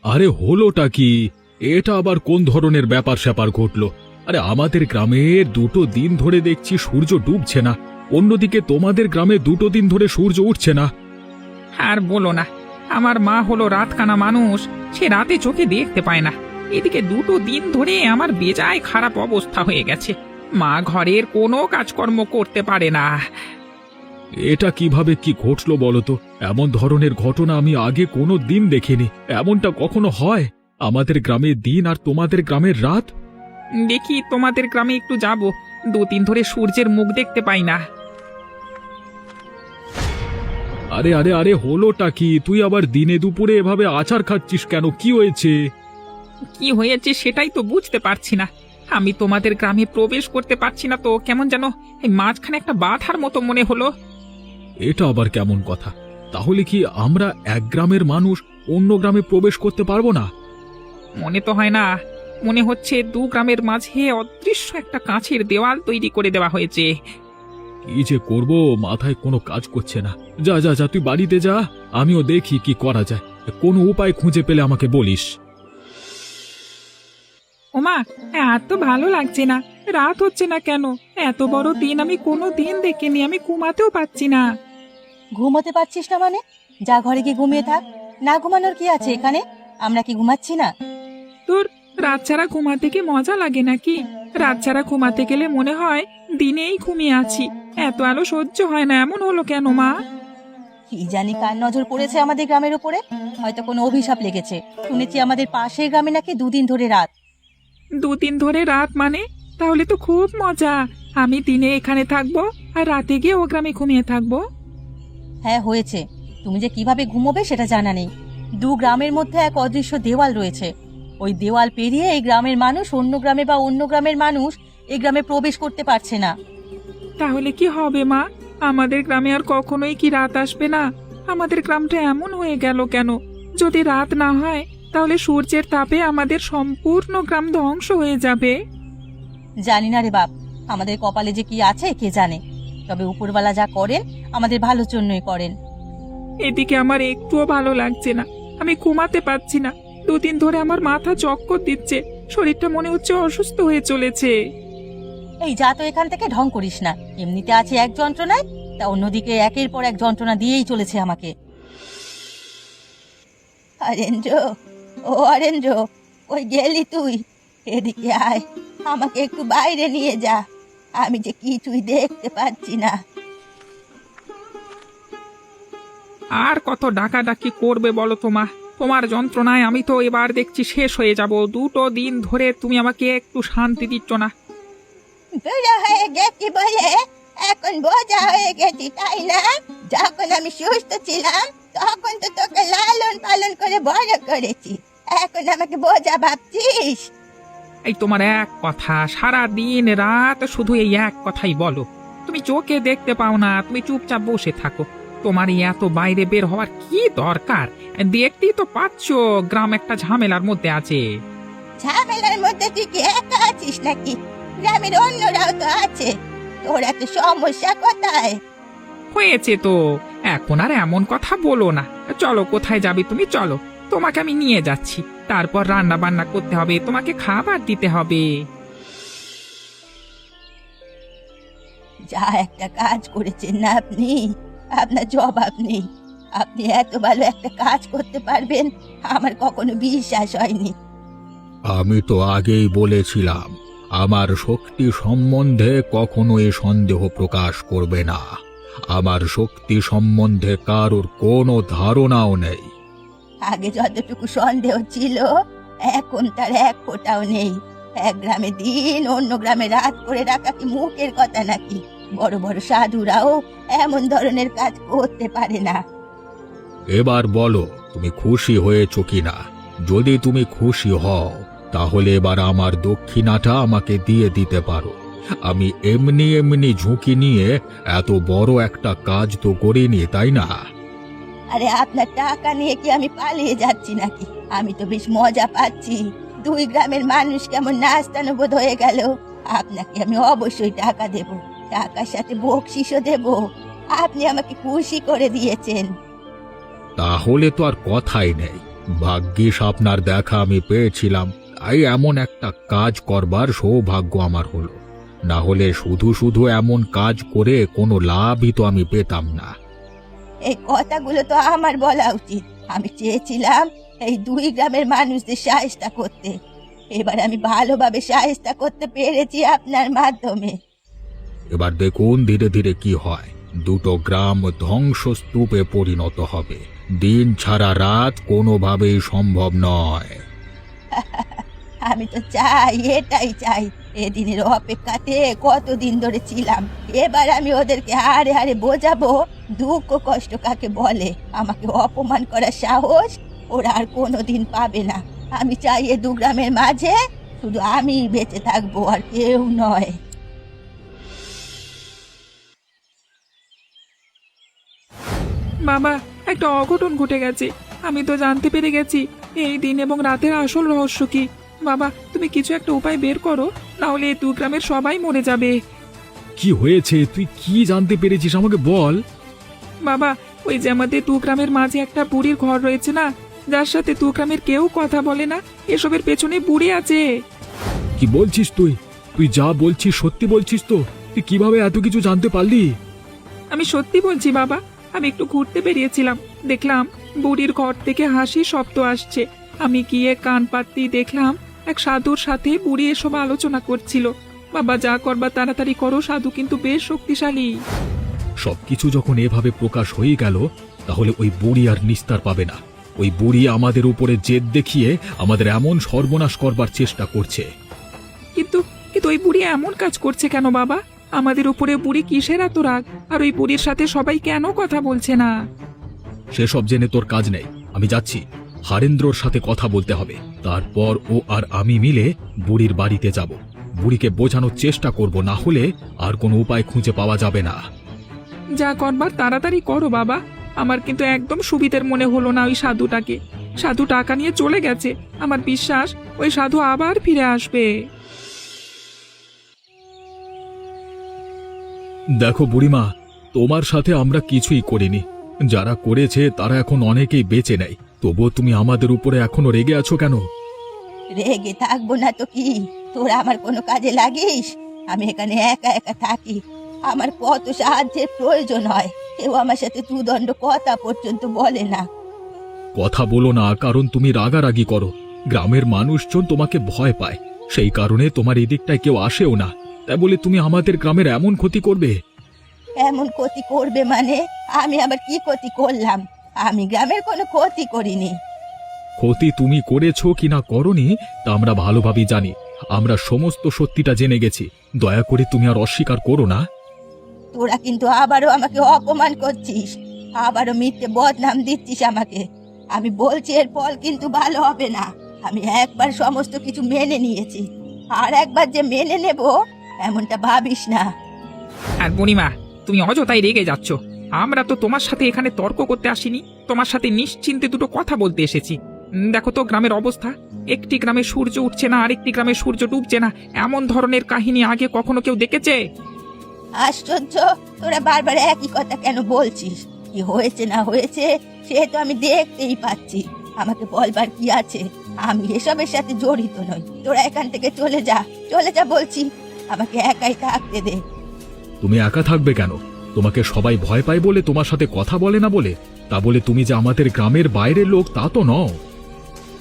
আরে হলোটা কি? এটা আবার কোন ধরনের ব্যাপার স্যাপার ঘটলো? আরে আমাদের গ্রামে 2 দিন ধরে দেখছি সূর্য ডুবছে না, অন্যদিকে তোমাদের গ্রামে 2 দিন ধরে সূর্য উঠছে না। আর বলো না, আমার মা হলো রাতকানা মানুষ, সে রাতে চোখে দেখতে পায় না। এদিকে 2 দিন ধরে আমার বেজায় খারাপ অবস্থা হয়ে গেছে। মা ঘরের কোনো কাজকর্ম করতে পারে না। এটা কিভাবে কি ঘটলো বলো তো? এমন ধরনের ঘটনা আমি আগে কোনো দিন দেখিনি। এমনটা কখনো হয়? আমাদের গ্রামে দিন আর তোমাদের গ্রামের রাত। দেখি তোমাদের গ্রামে একটু যাব, 2 দিন ধরে সূর্যের মুখ দেখতে পাই না। আরে আরে আরে হলোটা কি? তুই আবার দিনে দুপুরে এভাবে আছাড় খাচ্ছিস কেন? কি হয়েছে? কি হয়েছে সেটাই তো বুঝতে পারছি না। আমি তোমাদের গ্রামে প্রবেশ করতে পারছি না তো, কেমন যেন এই মাঝখানে একটা বাধার মতো মনে হলো। এটা আবার কেমন কথা? তাহলে কি আমরা এক গ্রামের মানুষ অন্য গ্রামে প্রবেশ করতে পারবো না? মনে তো হয় না, মনে হচ্ছে 2 গ্রামের মাঝে অদৃশ্য একটা কাঁচের দেওয়াল তৈরি করে দেওয়া হয়েছে। কি যে করব, মাথায় কোনো কাজ করছে না। যা যা যা, তুই বাড়িতে যা, আমিও দেখি কি করা যায়। কোনো উপায় খুঁজে পেলে আমাকে বলিস। ওমা, আর তো ভালো লাগছে না। রাত হচ্ছে না কেন? এত বড় দিন আমি কোনো দিন দেখিনি, আমি ঘুমাতেও পাচ্ছি না। ঘুমোতে পারছিস না মানে? যা ঘরে গিয়ে ঘুমিয়ে থাক। না ঘুমানোর কি আছে এখানে? আমরা কি ঘুমাচ্ছি না? তোর রাত ছাড়া ঘুমাতে কি মজা লাগে নাকি? রাত ছাড়া ঘুমাতে গেলে মনে হয় দিনেই ঘুমিয়ে আছি। এত আলো সহ্য হয় না, এমন হলো কেন মা? কি জানি কার নজর পড়েছে আমাদের গ্রামের উপরে। হয়তো কোনো অভিশাপ লেগেছে। শুনেছি আমাদের পাশের গ্রামে নাকি 2 দিন ধরে রাত। 2 দিন ধরে রাত মানে? তাহলে তো খুব মজা। আমি দিনে এখানে থাকবো আর রাতে গিয়ে ও গ্রামে ঘুমিয়ে থাকবো। হ্যাঁ হয়েছে। তুমি যে কিভাবে ঘুমোবে সেটা জানা নেই। 2 গ্রামের মধ্যে এক অদৃশ্য দেওয়াল রয়েছে। ওই দেওয়াল পেরিয়ে এই গ্রামের মানুষ অন্য গ্রামে বা অন্য গ্রামের মানুষ এই গ্রামে প্রবেশ করতে পারছে না। তাহলে কি হবে মা? আমাদের গ্রামে আর কখনোই কি রাত আসবে না? আমাদের গ্রামটা এমন হয়ে গেল কেন? যদি রাত না হয় তাহলে সূর্যের তাপে আমাদের সম্পূর্ণ গ্রাম ধ্বংস হয়ে যাবে। জানি না রে বাপ, আমাদের কপালে যে কি আছে কে জানে। তবে উপরওয়ালা যা করেন আমাদের ভালোর জন্যই করেন। এদিকে আমার একটুও ভালো লাগছে না, আমি ঘুমাতে পারছি না। 2 দিন ধরে আমার মাথা চক্কর দিচ্ছে, শরীরটা মনে হচ্ছে অসুস্থ হয়ে চলেছে। এই যা তো এখান থেকে ঢং করিস না। এমনিতে আছে এক যন্ত্রণায়, তা অন্যদিকে একের পর এক যন্ত্রণা দিয়েই চলেছে আমাকে। অরেঞ্জ, ও অরেঞ্জ, ওই গেলি তুই? এদিকে আয়, আমাকে একটু বাইরে নিয়ে যা। আমি যে কিছুই দেখতে পাচ্ছি না। আর কত ডাকাডাকি করবে বলো তো মা? তোমার যন্ত্রণায় আমি তো এবার দেখছি শেষ হয়ে যাব। 2 দিন ধরে তুমি আমাকে একটু শান্তি দিচ্ছ না। বুড়া হয়ে গেছি বলে এখন বোঝা হয়ে গেছি, তাই না? যখন আমি সুস্থ ছিলাম তখন তো তোকে লালন পালন করে বড় করেছি। এখন আমাকে বোঝা ভাবছিস? এই তোমার এক কথা, সারা দিন রাত শুধু এই এক কথাই বলো। তুমি চোখে দেখতে পাও না, তুমি চুপচাপ বসে থাকো। তোমার এই এত বাইরে বের হওয়ার কি দরকার? দেখতেই তো পাচ্ছ গ্রাম একটা ঝামেলার মধ্যে আছে। ঝামেলার মধ্যে তুই কি একা আছিস নাকি? গ্রামের অন্যরাও তো আছে। তোর এত সমস্যা কোথায়? হয়েছে তো, এখন আর এমন কথা বলো না। চলো, কোথায় যাবে তুমি? চলো, তোমাকে আমি নিয়ে যাচ্ছি। তারপর রান্না বান্না করতে হবে, তোমাকে খাবার দিতে হবে। যা একটা কাজ করেছেন না আপনি, আপনার জবাব নেই। আপনি এত ভালো একটা কাজ করতে পারবেন আমার কখনো বিশ্বাস হয়নি। আমি তো আগেই বলেছিলাম, আমার শক্তি সম্বন্ধে কখনোই সন্দেহ প্রকাশ করবে না। আমার শক্তি সম্বন্ধে কারোর কোনো ধারণাও নেই। আগে যতটুকু সন্দেহ ছিল এখন তার এক ফোঁটাও নেই। এক গ্রামে দিন অন্য গ্রামে রাত করে রাখা কি মুখের কথা নাকি? বড় বড় সাধুরাও এমন ধরনের কাজ করতে পারে না। এবার বলো, তুমি খুশি হয়েছো কিনা? যদি তুমি খুশি হও তাহলে এবার আমার দক্ষিণাটা আমাকে দিয়ে দিতে পারো। আমি এমনি এমনি ঝুঁকি নিয়ে এত বড় একটা কাজ তো করিনি, তাই না? আরে আপনার টাকা নিয়ে কি আমি পালিয়ে যাচ্ছি নাকি? আমি তো বেশ মজা পাচ্ছি। 2 গ্রামের মানুষ কেমন নাস্তানুবোধ হয়ে গেল। আপনাকে আমি অবশ্যই টাকা দেব, টাকার সাথে বকশিসও দেব। আপনি আমাকে খুশি করে দিয়েছেন। তাহলে তো আর কথাই নেই। ভাগ্যিস আপনার দেখা আমি পেয়েছিলাম, তাই এমন একটা কাজ করবার সৌভাগ্য আমার হলো। না হলে শুধু শুধু এমন কাজ করে কোনো লাভই তো আমি পেতাম না। এই কথাগুলো তো আমার বলা উচিত। আমি চেয়েছিলাম এই 2 গ্রামের মানুষদের সাহায্য করতে। এবার আমি ভালোভাবে সাহায্য করতে পেরেছি আপনার মাধ্যমে। এবার দেখুন ধীরে ধীরে কি হয়। 2টো গ্রাম ধ্বংসস্তূপে পরিণত হবে। দিন ছাড়া রাত কোনোভাবেই সম্ভব নয়। আমি তো চাই, এটাই চাই। এদিনের অপেক্ষাতে কতদিন ধরে ছিলাম। এবার আমি ওদেরকে হাড়ে হাড়ে বোঝাবো দুঃখ কষ্ট কাকে বলে। আমাকে অপমান করার সাহস ওরা আর কোনোদিন পাবে না। আমি চাই এ 2 গ্রামের মাঝে শুধু আমি বেঁচে থাকবো, আর কেউ নয়। বাবা, একটা অঘটন ঘটে গেছে। আমি তো জানতে পেরে গেছি এই দিন এবং রাতের আসল রহস্য কি। বাবা, তুমি কিছু একটা উপায় বের করো, না হলে এই 2 গ্রামের সবাই মরে যাবে। কি হয়েছে? তুই কি জানতে পেরেছিস আমাকে বল। বাবা, ওই যে আমাদের 2 গ্রামের মাঝে একটা বুড়ির ঘর রয়েছে না, যার সাথে 2 গ্রামের কেউ কথা বলে না, এসবের পেছনে বুড়ি আছে। কি বলছিস তুই? তুই যা বলছিস সত্যি বলছিস তো? তুই কিভাবে এত কিছু জানতে পারলি? আমি সত্যি বলছি বাবা। আমি একটু ঘুরতে বেরিয়েছিলাম, দেখলাম বুড়ির ঘর থেকে হাসি শব্দ আসছে। আমি গিয়ে কান পাততেই দেখলাম এক সাধুর সাথে বুড়ি এসব আলোচনা করছিল। বাবা, যা করবা তাড়াতাড়ি করো, সাধু কিন্তু বেশ শক্তিশালী। সবকিছু যখন এভাবে প্রকাশ হয়ে গেল, তাহলে ওই বুড়ি আর নিস্তার পাবে না। ওই বুড়ি আমাদের উপরে জেদ দেখিয়ে আমাদের এমন সর্বনাশ করবার চেষ্টা করছে। কিন্তু কিন্তু ওই বুড়ি এমন কাজ করছে কেন বাবা? আমাদের উপরে বুড়ি কিসের এত রাগ? আর ওই বুড়ির সাথে সবাই কেন কথা বলছে না? সেসব জেনে তোর কাজ নেই। আমি যাচ্ছি, হারেন্দ্রর সাথে কথা বলতে হবে। তারপর ও আর আমি মিলে বুড়ির বাড়িতে যাব। বুড়িকে বোঝানোর চেষ্টা করব, না হলে আর কোনো উপায় খুঁজে পাওয়া যাবে না। যা করবার তাড়াতাড়ি করো বাবা। আমার কিন্তু একদম সুবিধের মনে হলো না ওই সাধুটাকে। সাধু টাকা নিয়ে চলে গেছে। আমার বিশ্বাস ওই সাধু আবার ফিরে আসবে। দেখো বুড়িমা, তোমার সাথে আমরা কিছুই করিনি। যারা করেছে তারা এখন অনেকেই বেঁচে নেই। তবুও তুমি আমাদের উপরে এখনো রেগে আছো কেন? রেগে থাকবো না তো কি? তোরা আমার কোনো কাজে লাগিস? আমি এখানে একা একা থাকি। আমার কত সাহায্যের প্রয়োজন হয়, কেউ আমার সাথে 2 দণ্ড কথা পর্যন্ত বলে না। কথা বলো না, কারণ তুমি রাগারাগি করো। গ্রামের মানুষজন তোমাকে ভয় পায়, সেই কারণে তোমার এদিকটায় কেউ আসেও না। তাই বলে তুমি আমাদের গ্রামের এমন ক্ষতি করবে? এমন ক্ষতি করবে মানে? আমি আবার কি ক্ষতি করলাম? আমি গ্রামের কোনো ক্ষতি করিনি। ক্ষতি তুমি করেছো কিনা করনি তা আমরা ভালোভাবেই জানি। আমরা সমস্ত সত্যিটা জেনে গেছি। দয়া করে তুমি আর অস্বীকার করো না। তোরা কিন্তু আবারও আমাকে অপমান করছিস, আবারও মিথ্যে বদনাম দিচ্ছিস আমাকে। আমি বলছি এর ফল কিন্তু ভালো হবে না। আমি একবার সমস্ত কিছু মেনে নিয়েছি, আর একবার যে মেনে নেব এমনটা ভাবিস না। আর বুড়িমা, তুমি অযথাই রেগে যাচ্ছ। আমরা তো তোমার সাথে এখানে তর্ক করতে আসিনি, তোমার সাথে নিশ্চিন্তে 2টো কথা বলতে এসেছি। দেখো তো গ্রামের অবস্থা। একটি গ্রামে সূর্য উঠছে না, আরেকটি গ্রামে সূর্য ডুবছে না। এমন ধরনের কাহিনী আগে কখনো কেউ দেখেছে? আশ্চর্য, তোরা বারবার একই কথা কেন বলছিস? কি হয়েছে না হয়েছে সে তো আমি দেখতেই পাচ্ছি। আমাকে বলবার কি আছে? আমি এসবের সাথে জড়িত নই। তোরা এখান থেকে চলে যা, চলে যা বলছি। আমাকে একাই থাকতে দে। তুমি একা থাকবে কেন? তোমাকে সবাই ভয় পায় বলে তোমার সাথে কথা বলে না বলে? তা বলে তুমি যে আমাদের গ্রামের বাইরের লোক তা তো নও।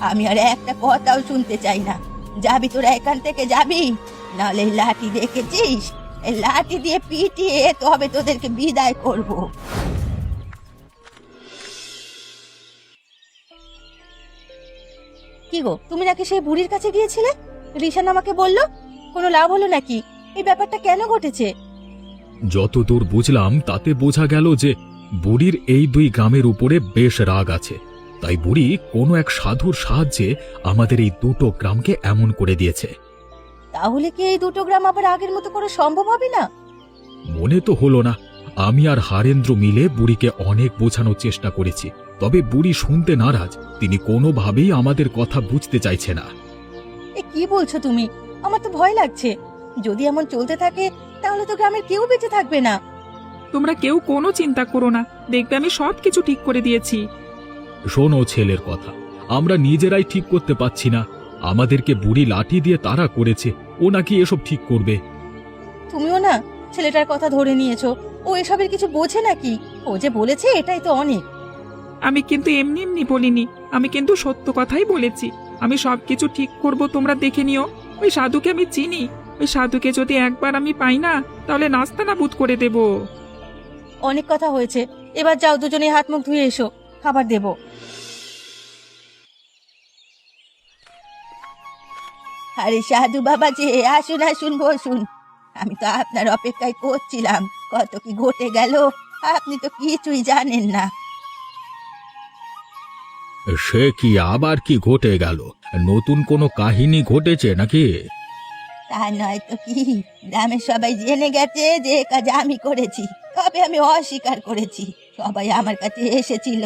আমি আর একটা কথাও শুনতে চাই না। যাবি তোরা এখান থেকে, যাবি? নাহলে এই লাঠি দেখেছিস? এই লাঠি দিয়ে পিটিয়ে তবে তোদেরকে বিদায় করব। কি গো, তুমি নাকি সেই বুড়ির কাছে গিয়েছিলে? রিশান আমাকে বলল। কোনো লাভ হলো নাকি? এই ব্যাপারটা কেন ঘটেছে? যতদূর বুঝলাম তাতে বোঝা গেল যে বুড়ির এই 2 গ্রামের উপরে বেশ রাগ আছে। তাই বুড়ি কোনো এক সাধুর সাহায্যে আমাদের এই 2টো গ্রামকে এমন করে দিয়েছে। তাহলে কি এই 2টো গ্রাম আবার আগের মতো করা সম্ভব হবে না? মনে তো হলো না। আমি আর হারেন্দ্র মিলে বুড়িকে অনেক বোঝানোর চেষ্টা করেছি, তবে বুড়ি শুনতে নারাজ। তিনি কোনোভাবেই আমাদের কথা বুঝতে চাইছে না। এ কি বলছো তুমি? আমার তো ভয় লাগছে। যদি এমন চলতে থাকে তাহলে তো গ্রামের কেউ বেঁচে থাকবে না। তোমরা কেউ কোনো চিন্তা করো না, দেখবে আমি সব কিছু ঠিক করে দিয়েছি। শোনো ছেলের কথা, আমরা নিজেরাই ঠিক করতে পারছি না। আমাদেরকে বুড়ি লাঠি দিয়ে তাড়া করেছে, ও নাকি এসব ঠিক করবে। তুমিও না ছেলেটার কথা ধরে নিয়েছো। ও এসবের কিছু বোঝে নাকি? ও যে বলেছে এটাই তো অনেক। আমি কিন্তু এমনি এমনি বলিনি, আমি কিন্তু সত্য কথাই বলেছি। আমি সবকিছু ঠিক করব, তোমরা দেখে নিও। ওই সাধুকে আমি চিনি, ওই সাধুকে যদি একবার আমি পাই না, তাহলে নাস্তা নাবুদ করে দেব। অনেক কথা হয়েছে, এবার যাও দুজনে হাত মুখ ধুয়ে এসো, খাবার দেব। আরে সাধু বাবা যে, আসুন আসুন বসুন। আমি তো আপনার অপেক্ষায় করছিলাম, কত কি ঘটে গেল আপনি তো কিছুই জানেন না। সে কি, আবার কি ঘটে গেল? নতুন কোনো কাহিনী ঘটেছে নাকি? তা নয় তো কি, গ্রামের সবাই জেনে গেছে যে এ কাজ আমি করেছি, তবে আমি অস্বীকার করেছি। সবাই আমার কাছে এসেছিল,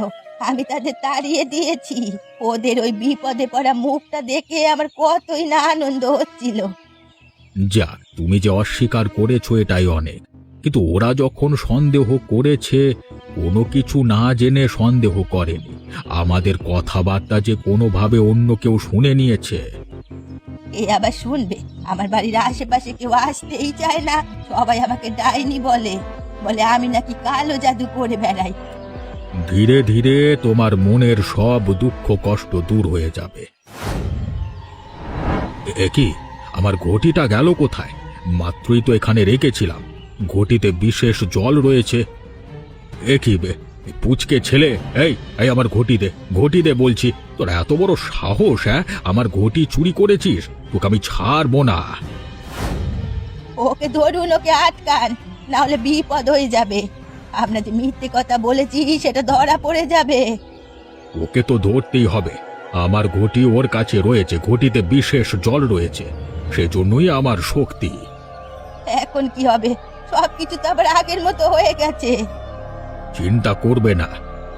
আমি তাদের তাড়িয়ে দিয়েছি। ওদের ওই বিপদে পড়া মুখটা দেখে আমার কতই না আনন্দ হচ্ছিল। যাক, তুমি যে অস্বীকার করেছো এটাই অনেক। কিন্তু ওরা যখন সন্দেহ করেছে, কোনো কিছু না জেনে সন্দেহ করেনি। আমাদের কথাবার্তা যে কোনোভাবে অন্য কেউ শুনে নিয়েছে। এ আবার শুনবে? আমার বাড়ির আশেপাশে কেউ আসতেই চায় না, সবাই আমাকে ডাইনি বলে, বলে আমি নাকি কালো জাদু করে বেড়াই। ধীরে ধীরে তোমার মনের সব দুঃখ কষ্ট দূর হয়ে যাবে। এ কি, আমার ঘটিটা গেল কোথায়? মাত্রই তো এখানে রেখেছিলাম। ঘটিতে বিশেষ জল রয়েছে। এ কি বে, এই পুচকে ছেলে, এই এই আমার ঘটি দে বলছি। তোর এত বড় সাহস, হ্যাঁ? আমার ঘটি চুরি করেছিস? তোকে আমি ছাড়বো না। ওকে ধরুন, ওকে আটকান, না হলে বিপদ হয়ে যাবে। আমরা যে মিথ্যে কথা বলেছি সেটা ধরা পড়ে যাবে। ওকে তো ধরতেই হবে। আমার ঘটি ওর কাছে রয়েছে, ঘটিতে বিশেষ জল রয়েছে, সেজন্যই আমার শক্তি। এখন কি হবে? সবকিছু তো আবার আগের মতো হয়ে গেছে। চিন্তা করবে না,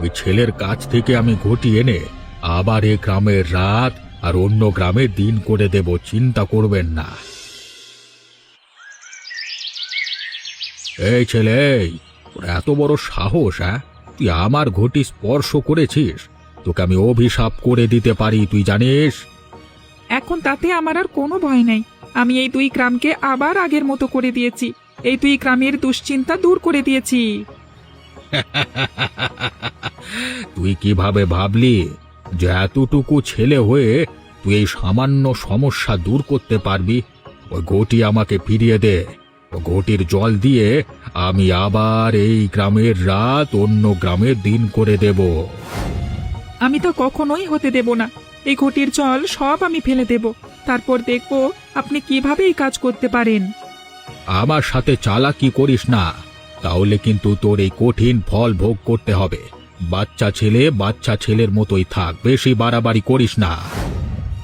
ওই ছেলের কাছ থেকে আমি ঘটি এনে আবার এ গ্রামের রাত আর অন্য গ্রামে দিন করে দেব, চিন্তা করবেন না। এই ছেলে, এই, তোর এত বড় সাহস, হ্যাঁ? তুই আমার ঘটি স্পর্শ করেছিস? তোকে আমি অভিশাপ করে দিতে পারি, তুই জানিস? এখন তাতে আমার আর কোনো ভয় নেই। আমি এই দুই গ্রামকে আবার আগের মতো করে দিয়েছি, এই দুই গ্রামের দুশ্চিন্তা দূর করে দিয়েছি। তুই কিভাবে ভাবলি যে এতটুকু ছেলে হয়ে তুই এই সামান্য সমস্যা দূর করতে পারবি? ওই ঘটি আমাকে ফিরিয়ে দে। ও ঘটির জল দিয়ে আমি আবার এই গ্রামের রাত অন্য গ্রামের দিন করে দেব। আমি তো কখনোই হতে দেব না। এই ঘটির জল সব আমি ফেলে দেব, তারপর দেখব আপনি কিভাবে এই কাজ করতে পারেন। আমার সাথে চালাকি করিস না, তাহলে কিন্তু তোর এই কঠিন ফল ভোগ করতে হবে। বাচ্চা ছেলে বাচ্চা ছেলের মতোই থাক, বেশি বাড়াবাড়ি করিস না।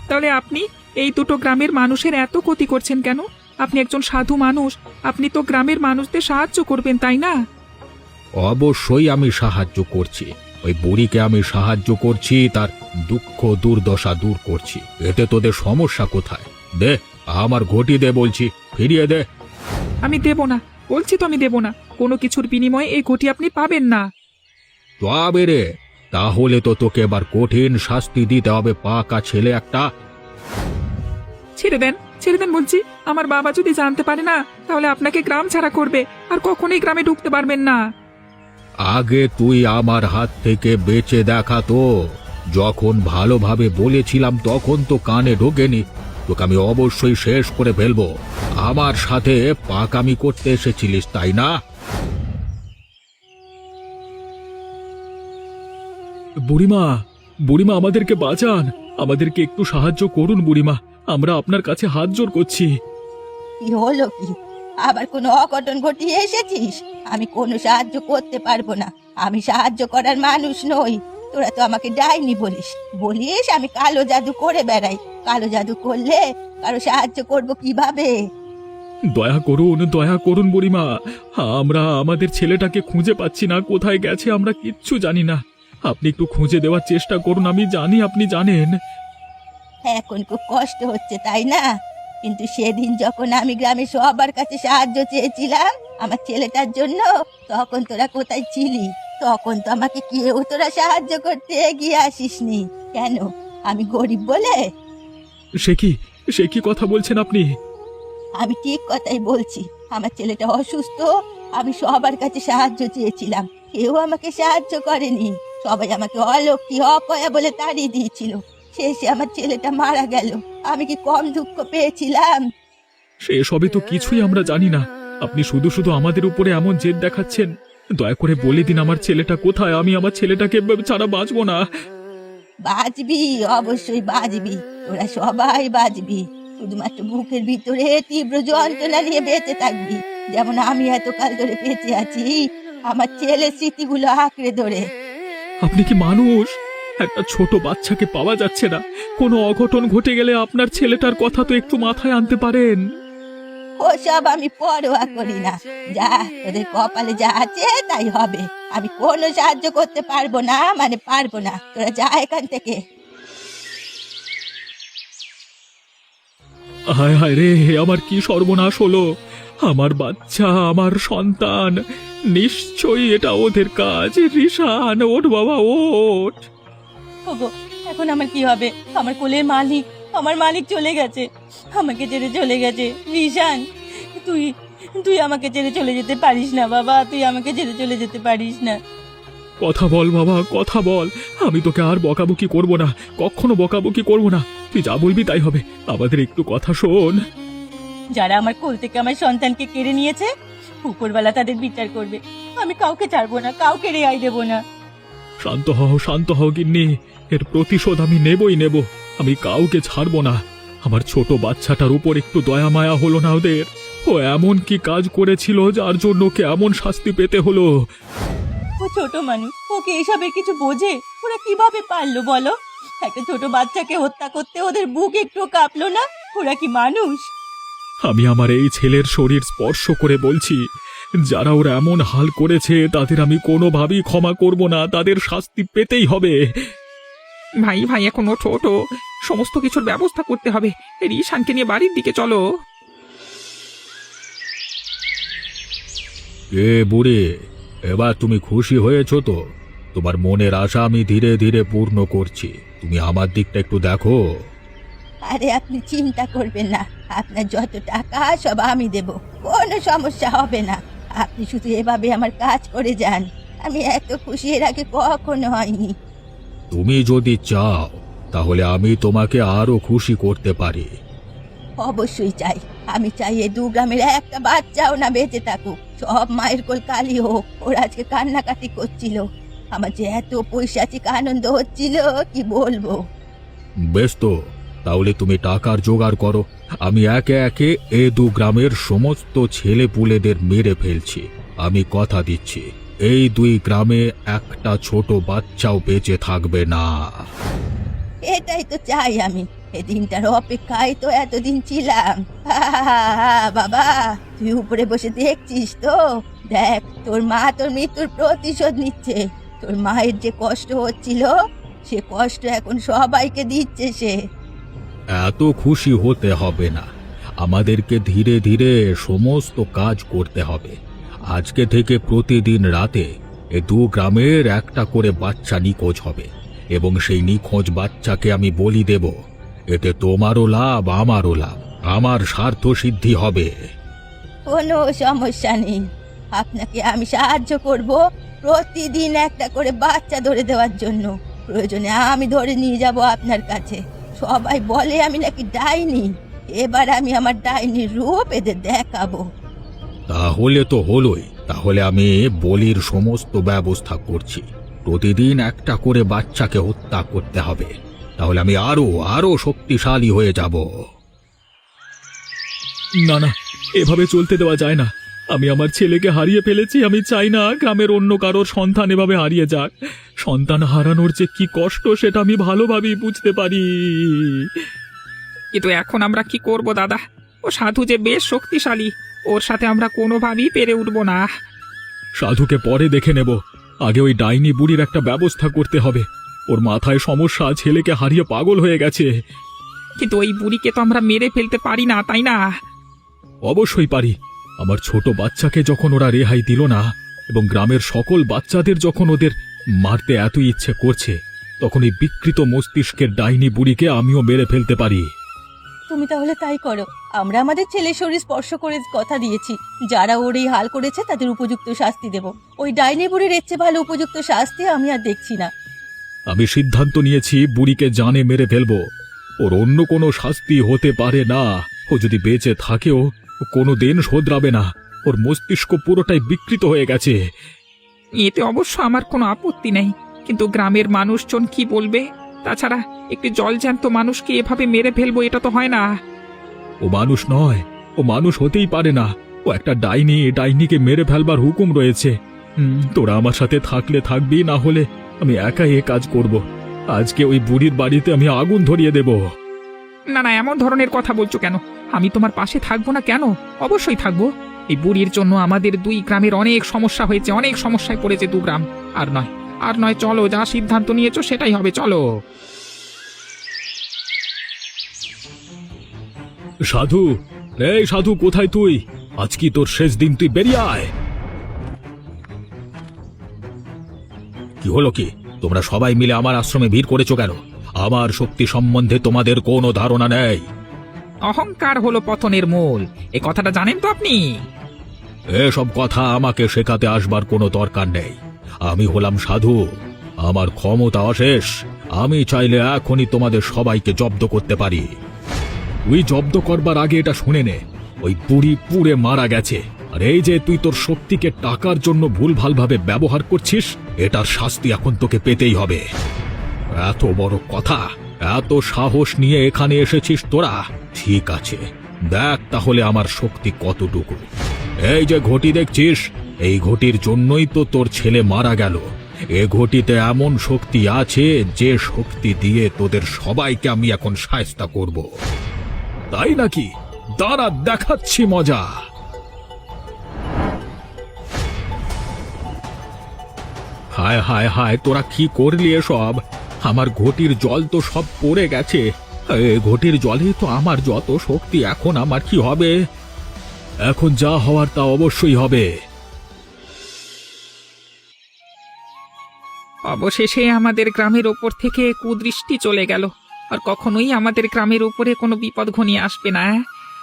তাহলে আপনি এই দুটো গ্রামের মানুষের এত ক্ষতি করছেন কেন? আপনি একজন সাধু মানুষ, আপনি তো গ্রামের মানুষদের সাহায্য করবেন, তাই না? অবশ্যই আমি সাহায্য করছি। ওই বুড়িকে আমি সাহায্য করছি, তার দুঃখ দুর্দশা দূর করছি। এতে তোদের সমস্যা কোথায়? দে, আমার ঘটি দে বলছি, ফিরিয়ে দে। আমি দেব না, বলছি তো আমি দেব না। কোনো কিছুর বিনিময়ে এই ঘটি আপনি পাবেন না। তবে রে, তাহলে তো তোকে এবার কঠিন শাস্তি দিতে হবে, পাকা ছেলে একটা। ছেড়ে দেন, ছেড়ে দেন বলছি। আমার বাবা যদি জানতে পারে না, তাহলে আপনাকে গ্রাম ছাড়া করবে, আর কখনোই গ্রামে ঢুকতে পারবেন না। আগে তুই আমার হাত থেকে বেঁচে দেখা তো। যখন ভালোভাবে বলেছিলাম তখন তো কানে ঢোকেনি। তোকে আমি অবশ্যই শেষ করে ফেলবো। আমার সাথে পাকামি করতে এসেছিলিস, তাই না? বুড়িমা, বুড়িমা, আমাদেরকে বাঁচান, আমাদেরকে একটু সাহায্য করুন বুড়িমা, আমরা আপনার কাছে হাত জোর করছি। কি হলো কি? আবার কোনো অঘটন ঘটিয়ে এসেছিস? আমি কোনো সাহায্য করতে পারবো না, আমি সাহায্য করার মানুষ নই। তোরা তো আমাকে ডাইনি বলিস আমি কালো জাদু করে বেড়াই। কালো জাদু করলে কারো সাহায্য করব কিভাবে? দয়া করুন বুড়িমা, আমরা আমাদের ছেলেটাকে খুঁজে পাচ্ছি না, কোথায় গেছে আমরা কিচ্ছু জানি না। আপনি একটু খুঁজে দেওয়ার চেষ্টা করুন, আমি জানি আপনি জানেন। এখন খুব কষ্ট হচ্ছে তাই না? কিন্তু সেদিন যখন আমি গ্রামে সবার কাছে সাহায্য চেয়েছিলাম আমার ছেলেটার জন্য, তখন তোরা কোথায় ছিলি? তখন তো আমাকে কেউ তোরা সাহায্য করতে এগিয়ে আসিসনি। কেন আমি গরিব বলে? সে কি কথা বলছেন আপনি? আমি ঠিক কথাই বলছি। আমার ছেলেটা অসুস্থ, আমি সবার কাছে সাহায্য চেয়েছিলাম, কেউ আমাকে সাহায্য করেনি। সবাই আমাকে অলক্ষী অপয়া বলে তাড়িয়ে দিয়েছিল। শেষে আমার ছেলেটা মারা গেল। আমি কি কম দুঃখ পেয়েছিলাম? সে সবই তো কিছুই আমরা জানি না। আপনি শুধু শুধু আমাদের উপরে এমন জেদ দেখাচ্ছেন। দয়া করে বলে দিন আমার ছেলেটা কোথায়, আমি আমার ছেলেটাকে ছাড়া বাঁচবো না। বাঁচবি, অবশ্যই বাঁচবি, তোরা সবাই বাঁচবি। শুধুমাত্র বুকের ভিতরে তীব্র যন্ত্রণা নিয়ে বেঁচে থাকবি, যেমন আমি এতকাল ধরে বেঁচে আছি আমার ছেলের স্মৃতিগুলো আঁকড়ে ধরে। আপনি কি মানুষ? একটা ছোট বাচ্চাকে পাওয়া যাচ্ছে না। কোনো অঘটন ঘটে গেলে আপনার ছেলেটার কথা তো একটু মাথায় আনতে পারেন। ওসব আমি পরোয়া করি না। যা, তোদের কপালে যা আছে তাই হবে। আমি কোনো সাহায্য করতে পারবো না, মানে পারবো না। তোরা যা এখান থেকে। হায় হায় রে, আমার কি সর্বনাশ হলো! আমার বাচ্চা, আমার সন্তান, নিশ্চয়ই এটা ওদের কাজ। রিশান, ওঠ বাবা, ওঠ। ওগো, এখন আমার কি হবে? আমার কোলের মালিক, আমার মালিক চলে গেছে, আমাকে ছেড়ে চলে গেছে। রিশান, তুই তুই আমাকে ছেড়ে চলে যেতে পারিস না বাবা, তুই আমাকে ছেড়ে চলে যেতে পারিস না। কথা বল বাবা, কথা বল। আমি তোকে আর বকাবকি করব না, কখনো বকাবকি করব না। তুই যা বলবি তাই হবে। আমাদের একটু কথা শোন। যারা আমার কোল থেকে আমার সন্তানকে কেড়ে নিয়েছে, উপরওয়ালা তাদের বিচার করবে। আমি কাউকে ছাড়বো না, কাউকে রেহাই দেবো না। শান্ত হও গিন্নি। এর প্রতিশোধ আমি নেবই নেব। আমি কাউকে ছাড়ব না। আমার ছোট বাচ্চাটার উপর একটু দয়া মায়া হলো না ওদের? ও এমন কি কাজ করেছিল যার জন্য ওকে এমন শাস্তি পেতে হলো? ও ছোট মানুষ, ওকে এসবের কিছু বোঝে? ওরা কিভাবে পারলো বলো? একটা ছোট বাচ্চাকে হত্যা করতে ওদের বুক একটু কাঁপলো না? ওরা কি মানুষ? আমি আমার এই ছেলের শরীর স্পর্শ করে বলছি, যারা ওরা এমন হাল করেছে তাদের আমি কোনোভাবেই ক্ষমা করব না। তাদের শাস্তি পেতেই হবে। ভাই এখন ওঠো ওঠো, সমস্ত কিছুর ব্যবস্থা করতে হবে। রিশানকে নিয়ে বাড়ির দিকে চলো। বুড়ি, এবার তুমি খুশি হয়েছো তো? তোমার মনের আশা আমি ধীরে ধীরে পূর্ণ করছি। তুমি আমার দিকটা একটু দেখো। আরে আপনি চিন্তা করবেন না, আপনার যত টাকা সব আমি দেব, কোনো সমস্যা হবে না। আপনি শুধু এভাবে আমার কাজ করে যান। আমি এত খুশি এর আগে কখনো হয়নি। তুমি যদি চাও তাহলে আমি তোমাকে আরো খুশি করতে পারি। অবশ্যই চাই। আমি চাই এই 2 গ্রামের একটা বাচ্চাও না বেঁচে থাকুক। সব মায়ের কোল কালি হোক। ওরা আজকে কান্নাকাটি করছিল, আমার যে এত পৈশাচিক আনন্দ হচ্ছিল কি বলবো। বেশ তো, তাহলে তুমি টাকার জোগাড় করো। আমি একে একে এই 2 গ্রামের সমস্ত ছেলে পুলেদের মেরে ফেলছি। আমি কথা দিচ্ছি, এই 2 গ্রামে একটা ছোট বাচ্চাও বেঁচে থাকবে না। এটাই তো চাই আমি। এই দিনটার অপেক্ষায় তো এতদিন ছিলাম। বাবা, তুই উপরে বসে দেখছিস তো? দেখ, তোর মা তোর মৃত্যুর প্রতিশোধ নিচ্ছে। তোর মায়ের যে কষ্ট হচ্ছিল, সে কষ্ট এখন সবাইকে দিচ্ছে সে। এত খুশি হতে হবে না। আমাদেরকে ধীরে ধীরে সমস্ত কাজ করতে হবে। আজকে থেকে প্রতিদিন রাতে এই 2 গ্রামের একটা করে বাচ্চা নিখোঁজ হবে, এবং সেই নিখোঁজ বাচ্চাকে আমি বলি দেব। এতে তোমারও লাভ, আমারও লাভ, আমার স্বার্থ সিদ্ধি হবে। কোনো সমস্যা নেই, আপনাকে আমি সাহায্য করব প্রতিদিন একটা করে বাচ্চা ধরে দেওয়ার জন্য। প্রয়োজনে আমি ধরে নিয়ে যাব আপনার কাছে। সবাই বলে আমি নাকি ডাইনি। এবার আমি আমার ডাইনির রূপ এদের দেখাবো। তাহলে তো হলোই। তাহলে আমি বলির সমস্ত ব্যবস্থা করছি। প্রতিদিন একটা করে বাচ্চাকে হত্যা করতে হবে। তাহলে আমি আরো আরো শক্তিশালী হয়ে যাব। না না, এভাবে চলতে দেওয়া যায় না। আমি আমার ছেলেকে হারিয়ে ফেলেছি। আমি চাই না গ্রামের অন্য কারোর সন্তান এভাবে হারিয়ে যাক। সন্তান হারানোর যে কি কষ্ট সেটা আমি ভালোভাবেই বুঝতে পারি। কিন্তু এখন আমরা কি করব দাদা? ও সাধু যে বেশ শক্তিশালী, ওর সাথে আমরা কোনোভাবেই পেরে উঠবো না। সাধুকে পরে দেখে নেব, আগে ওই ডাইনি বুড়ির একটা ব্যবস্থা করতে হবে। ওর মাথায় সমস্যা, ছেলেকে হারিয়ে পাগল হয়ে গেছে। কিন্তু ওই বুড়িকে তো আমরা মেরে ফেলতে পারি না, তাই না? অবশ্যই পারি। আমার ছোট বাচ্চাকে যখন ওরা রেহাই দিল না, এবং গ্রামের সকল বাচ্চাদের যখন ওদের মারতে এত ইচ্ছে করছে, তখন এই বিকৃত মস্তিষ্কের ডাইনি বুড়িকে আমিও মেরে ফেলতে পারি। তুমি তাহলে তাই করো। আমরা আমাদের ছেলের শরীর স্পর্শ করে কথা দিয়েছি, যারা ওর এই হাল করেছে তাদের উপযুক্ত শাস্তি দেব। ওই ডাইনি বুড়ির এর চেয়ে ভালো উপযুক্ত শাস্তি আমি আর দেখছি না। আমি সিদ্ধান্ত নিয়েছি বুড়িকে জানে মেরে ফেলবো। ওর অন্য কোনো শাস্তি হতে পারে না। ও যদি বেঁচে থাকেও কোনো দিন শোধরাবে না। ওর মস্তিষ্ক পুরোটাই বিকৃত হয়ে গেছে। এতে অবশ্য আমার কোনো আপত্তি নেই, কিন্তু গ্রামের মানুষজন কি বলবে? তাছাড়া একটি জলজ্যান্ত মানুষকে এভাবে মেরে ফেলবো, এটা তো হয় না। ও মানুষ নয়, ও মানুষ হতেই পারে না। ও একটা ডাইনি, ডাইনিকে মেরে ফেলবার হুকুম রয়েছে। তোরা আমার সাথে থাকলে থাকবি, না হলে আমি একাই এ কাজ করব। আজকে ওই বুড়ির বাড়িতে আমি আগুন ধরিয়ে দেব। না না, এমন ধরনের কথা বলছো কেন? আমি তোমার পাশে থাকবো না কেন? অবশ্যই থাকবো। এই বুড়ির জন্য আমাদের দুই গ্রামের অনেক সমস্যা হয়েছে, অনেক সমস্যায় পড়েছে দু গ্রাম। আর নয়, চলো, যা সিদ্ধান্ত নিয়েছো সেটাই হবে, চলো। সাধু, এই সাধু, কোথায় তুই? আজ কি তোর শেষ দিন, তুই বেরিয়ে আয়। কি হলো কি? তোমরা সবাই মিলে আমার আশ্রমে ভিড় করেছো কেন? আমার শক্তি সম্বন্ধে তোমাদের কোনো ধারণা নেই। অহংকার হলো পতনের মূল, এ কথাটা জানেন তো আপনি? এসব কথা আমাকে শেখাতে আসবার কোনো দরকার নেই। আমি হলাম সাধু, আমার ক্ষমতা অশেষ। আমি চাইলে এখনই তোমাদের সবাইকে জব্দ করতে পারি। তুই জব্দ করবার আগে এটা শুনে নে, ওই বুড়ি পুড়ে মারা গেছে। আর এই যে তুই তোর শক্তিকে টাকার জন্য ভুলভালভাবে ব্যবহার করছিস, এটার শাস্তি এখন তোকে পেতেই হবে। এত বড় কথা, এত সাহস নিয়ে এখানে এসেছিস তোরা? ঠিক আছে, দেখ তাহলে আমার শক্তি কতটুকু। এই যে ঘটি দেখছিস, এই ঘটির জন্যই তো তোর ছেলে মারা গেল। এ ঘটিতে এমন শক্তি আছে যে শক্তি দিয়ে তোদের সবাইকে আমি এখন শায়েস্তা করব। তাই নাকি? দাঁড়া, দেখাচ্ছি মজা। হায় হায় হায়, তোরা কি করলি এসব? আমার ঘটির জল তো সব পড়ে গেছে। এ ঘটির জলে তো আমার যত শক্তি, এখন আমার কি হবে? এখন যা হওয়ার তা অবশ্যই হবে। অবশেষে আমাদের গ্রামের ওপর থেকে কুদৃষ্টি চলে গেল। আর কখনোই আমাদের গ্রামের উপরে কোনো বিপদ ঘনিয়ে আসবে না।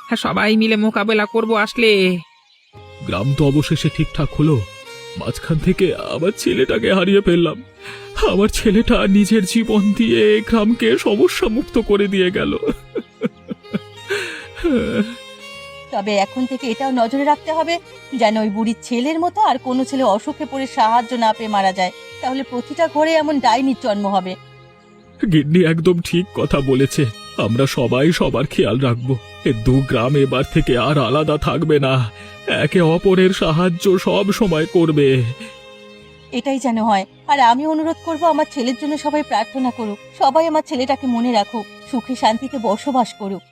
হ্যাঁ, সবাই মিলে মোকাবেলা করব আসলে। গ্রাম তো অবশেষে ঠিকঠাক হলো। মাঝখান থেকে আমার ছেলেটাকে হারিয়ে ফেললাম। আমার ছেলেটা নিজের জীবন দিয়ে গ্রামকে সমস্যা মুক্ত করে দিয়ে গেল। তবে এখন থেকে এটাও নজরে রাখতে হবে যেন ওই বুড়ির ছেলের মতো আর কোনো ছেলে অসুখে পড়ে সাহায্য না পেয়ে মারা যায়। তাহলে প্রতিটা ঘরে এমন ডাইনির জন্ম হবে। গিন্নি একদম ঠিক কথা বলেছে। আমরা সবাই সবার খেয়াল রাখবো। এ দু গ্রাম এবার থেকে আর আলাদা থাকবে না। একে অপরের সাহায্য সব সময় করবে। এটাই যেন হয়। আর আমি অনুরোধ করব, আমার ছেলের জন্য সবাই প্রার্থনা করুক। সবাই আমার ছেলেটাকে মনে রাখুক, সুখে শান্তিতে বসবাস করুক।